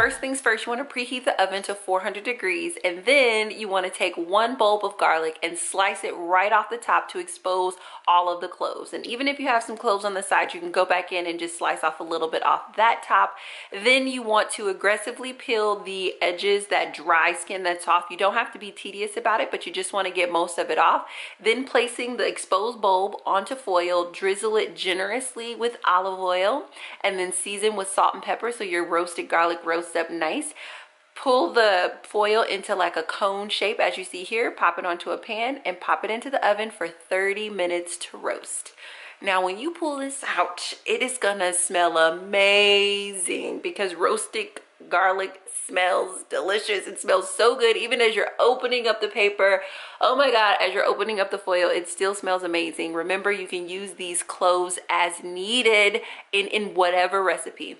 first things first, you want to preheat the oven to 400 degrees, and then you want to take one bulb of garlic and slice it right off the top to expose all of the cloves. And even if you have some cloves on the side, you can go back in and just slice off a little bit off that top. Then you want to aggressively peel the edges, that dry skin that's off. You don't have to be tedious about it, but you just want to get most of it off. Then placing the exposed bulb onto foil, drizzle it generously with olive oil, and then season with salt and pepper so your roasted garlic roasts up nice. Pull the foil into like a cone shape as you see here, pop it onto a pan and pop it into the oven for 30 minutes to roast. Now when you pull this out, it is gonna smell amazing because roasted garlic smells delicious. It smells so good even as you're opening up the paper. Oh my God, as you're opening up the foil, it still smells amazing. Remember, you can use these cloves as needed in whatever recipe.